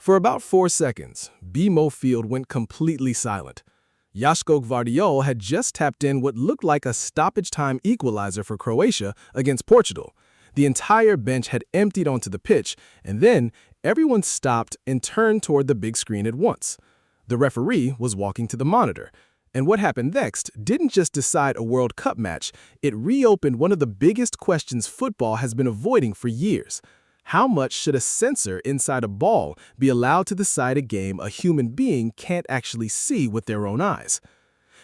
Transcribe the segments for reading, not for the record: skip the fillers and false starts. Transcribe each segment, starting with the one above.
For about 4 seconds, BMO Field went completely silent. Joško Gvardiol had just tapped in what looked like a stoppage-time equalizer for Croatia against Portugal. The entire bench had emptied onto the pitch, and then everyone stopped and turned toward the big screen at once. The referee was walking to the monitor, and what happened next didn't just decide a World Cup match, it reopened one of the biggest questions football has been avoiding for years. How much should a sensor inside a ball be allowed to decide a game a human being can't actually see with their own eyes?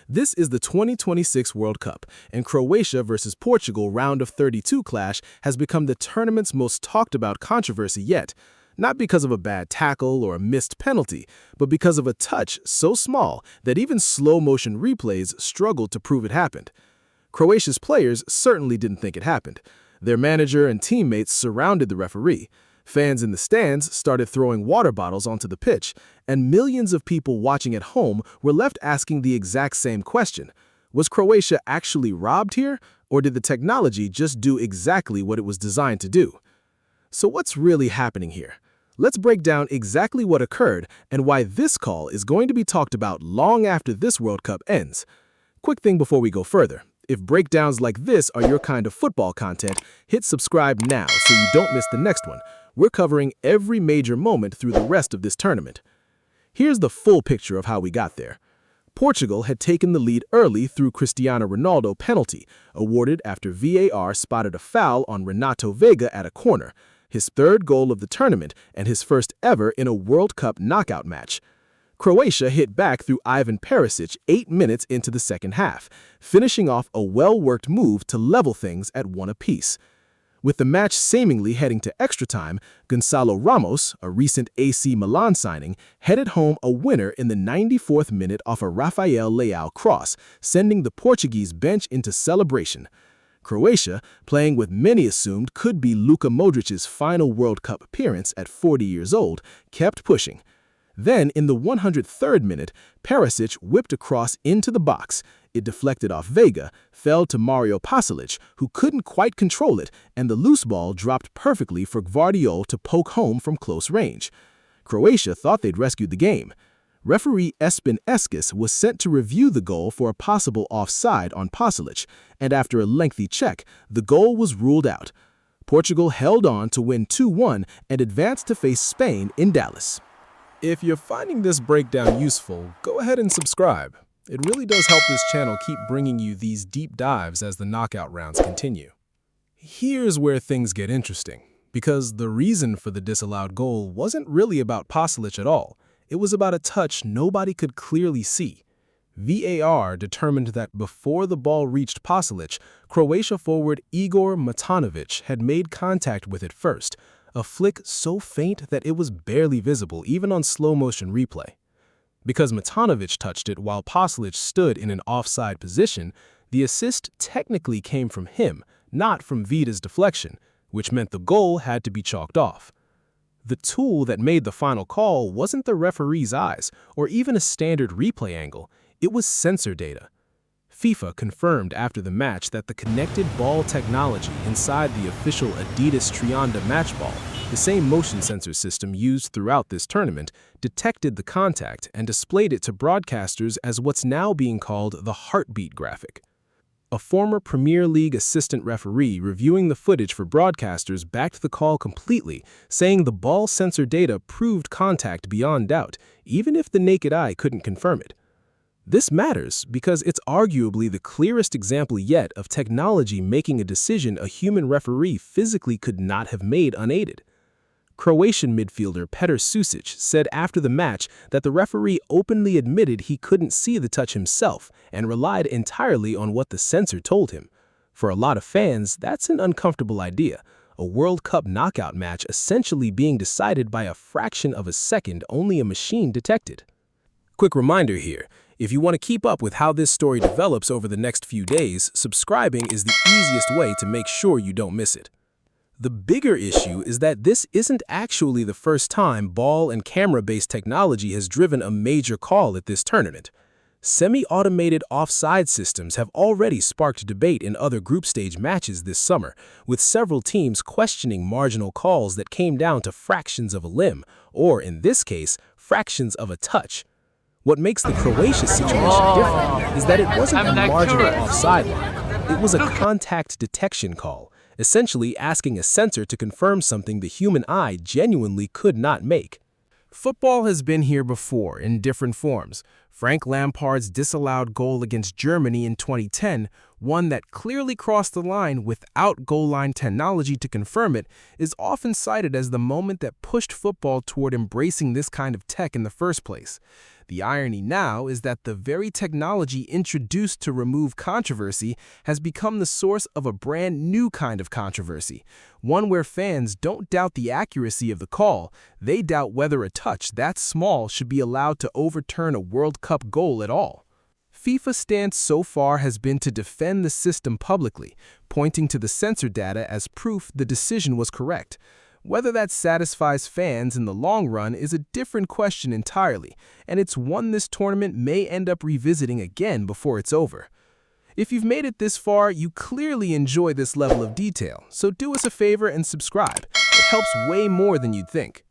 This is the 2026 World Cup, and Croatia versus Portugal round of 32 clash has become the tournament's most talked about controversy yet, not because of a bad tackle or a missed penalty, but because of a touch so small that even slow-motion replays struggled to prove it happened. Croatia's players certainly didn't think it happened. Their manager and teammates surrounded the referee. Fans in the stands started throwing water bottles onto the pitch, and millions of people watching at home were left asking the exact same question. Was Croatia actually robbed here, or did the technology just do exactly what it was designed to do? So what's really happening here? Let's break down exactly what occurred and why this call is going to be talked about long after this World Cup ends. Quick thing before we go further. If breakdowns like this are your kind of football content, hit subscribe now so you don't miss the next one. We're covering every major moment through the rest of this tournament. Here's the full picture of how we got there. Portugal had taken the lead early through Cristiano Ronaldo penalty, awarded after VAR spotted a foul on Renato Veiga at a corner, his third goal of the tournament and his first ever in a World Cup knockout match. Croatia hit back through Ivan Perisic 8 minutes into the second half, finishing off a well-worked move to level things at 1 apiece. With the match seemingly heading to extra time, Gonçalo Ramos, a recent AC Milan signing, headed home a winner in the 94th minute off a Rafael Leão cross, sending the Portuguese bench into celebration. Croatia, playing what many assumed could be Luka Modric's final World Cup appearance at 40 years old, kept pushing. Then, in the 103rd minute, Perisic whipped a cross into the box. It deflected off Veiga, fell to Mario Pasalic, who couldn't quite control it, and the loose ball dropped perfectly for Gvardiol to poke home from close range. Croatia thought they'd rescued the game. Referee Espin Eskis was sent to review the goal for a possible offside on Pasalic, and after a lengthy check, the goal was ruled out. Portugal held on to win 2-1 and advanced to face Spain in Dallas. If you're finding this breakdown useful, go ahead and subscribe. It really does help this channel keep bringing you these deep dives as the knockout rounds continue. Here's where things get interesting, because the reason for the disallowed goal wasn't really about Pasalic at all. It was about a touch nobody could clearly see. VAR determined that before the ball reached Pasalic, Croatia forward Igor Matanovic had made contact with it first, a flick so faint that it was barely visible even on slow-motion replay. Because Matanovic touched it while Pasalic stood in an offside position, the assist technically came from him, not from Vida's deflection, which meant the goal had to be chalked off. The tool that made the final call wasn't the referee's eyes or even a standard replay angle, it was sensor data. FIFA confirmed after the match that the connected ball technology inside the official Adidas Trianda match ball, the same motion sensor system used throughout this tournament, detected the contact and displayed it to broadcasters as what's now being called the heartbeat graphic. A former Premier League assistant referee reviewing the footage for broadcasters backed the call completely, saying the ball sensor data proved contact beyond doubt, even if the naked eye couldn't confirm it. This matters because it's arguably the clearest example yet of technology making a decision a human referee physically could not have made unaided. Croatian midfielder Petr Susic said after the match that the referee openly admitted he couldn't see the touch himself and relied entirely on what the sensor told him. For a lot of fans, that's an uncomfortable idea, a World Cup knockout match essentially being decided by a fraction of a second only a machine detected. Quick reminder here, if you want to keep up with how this story develops over the next few days, subscribing is the easiest way to make sure you don't miss it. The bigger issue is that this isn't actually the first time ball and camera-based technology has driven a major call at this tournament. Semi-automated offside systems have already sparked debate in other group stage matches this summer, with several teams questioning marginal calls that came down to fractions of a limb, or in this case, fractions of a touch. What makes the Croatia situation different is that it wasn't a marginal offside line. It was a contact detection call, essentially asking a sensor to confirm something the human eye genuinely could not make. Football has been here before in different forms. Frank Lampard's disallowed goal against Germany in 2010, one that clearly crossed the line without goal line technology to confirm it, is often cited as the moment that pushed football toward embracing this kind of tech in the first place. The irony now is that the very technology introduced to remove controversy has become the source of a brand new kind of controversy, one where fans don't doubt the accuracy of the call, they doubt whether a touch that small should be allowed to overturn a World Cup goal at all. FIFA's stance so far has been to defend the system publicly, pointing to the sensor data as proof the decision was correct. Whether that satisfies fans in the long run is a different question entirely, and it's one this tournament may end up revisiting again before it's over. If you've made it this far, you clearly enjoy this level of detail, so do us a favor and subscribe. It helps way more than you'd think.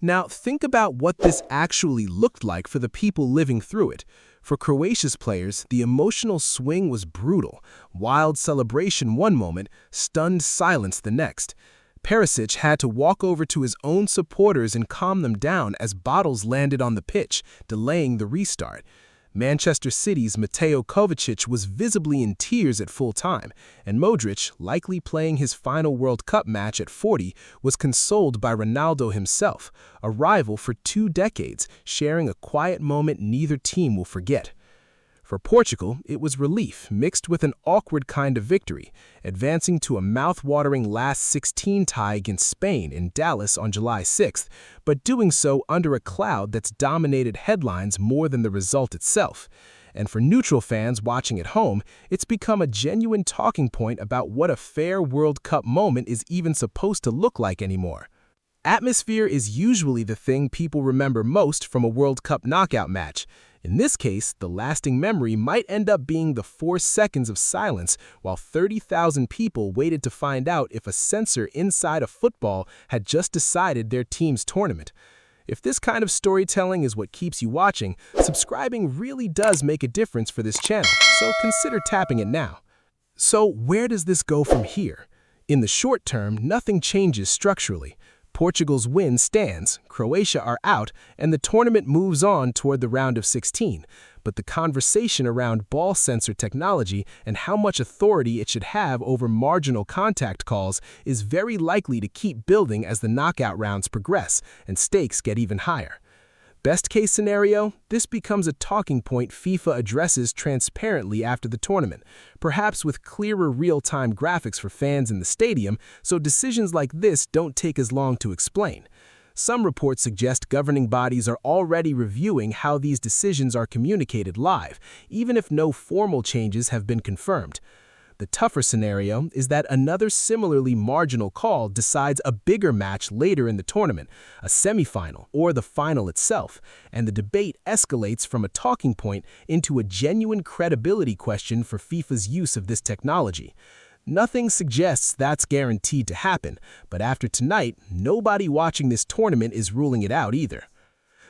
Now, think about what this actually looked like for the people living through it. For Croatia's players, the emotional swing was brutal. Wild celebration one moment, stunned silence the next. Perisic had to walk over to his own supporters and calm them down as bottles landed on the pitch, delaying the restart. Manchester City's Mateo Kovacic was visibly in tears at full time, and Modric, likely playing his final World Cup match at 40, was consoled by Ronaldo himself, a rival for 2 decades, sharing a quiet moment neither team will forget. For Portugal, it was relief mixed with an awkward kind of victory, advancing to a mouth-watering last 16 tie against Spain in Dallas on July 6th, but doing so under a cloud that's dominated headlines more than the result itself. And for neutral fans watching at home, it's become a genuine talking point about what a fair World Cup moment is even supposed to look like anymore. Atmosphere is usually the thing people remember most from a World Cup knockout match. In this case, the lasting memory might end up being the 4 seconds of silence while 30,000 people waited to find out if a sensor inside a football had just decided their team's tournament. If this kind of storytelling is what keeps you watching, subscribing really does make a difference for this channel, so consider tapping it now. So where does this go from here? In the short term, nothing changes structurally. Portugal's win stands, Croatia are out, and the tournament moves on toward the round of 16. But the conversation around ball sensor technology and how much authority it should have over marginal contact calls is very likely to keep building as the knockout rounds progress and stakes get even higher. Best case scenario, this becomes a talking point FIFA addresses transparently after the tournament, perhaps with clearer real-time graphics for fans in the stadium, so decisions like this don't take as long to explain. Some reports suggest governing bodies are already reviewing how these decisions are communicated live, even if no formal changes have been confirmed. The tougher scenario is that another similarly marginal call decides a bigger match later in the tournament, a semifinal or the final itself, and the debate escalates from a talking point into a genuine credibility question for FIFA's use of this technology. Nothing suggests that's guaranteed to happen, but after tonight, nobody watching this tournament is ruling it out either.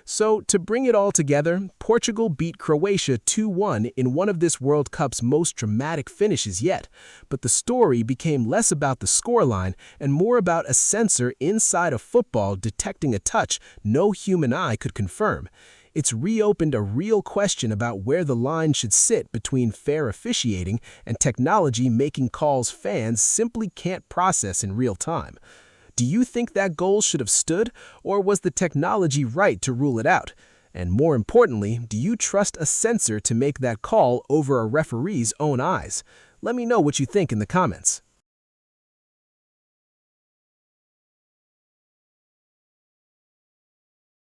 So, to bring it all together, Portugal beat Croatia 2-1 in one of this World Cup's most dramatic finishes yet, but the story became less about the scoreline and more about a sensor inside a football detecting a touch no human eye could confirm. It's reopened a real question about where the line should sit between fair officiating and technology making calls fans simply can't process in real time. Do you think that goal should have stood, or was the technology right to rule it out? And more importantly, do you trust a sensor to make that call over a referee's own eyes? Let me know what you think in the comments.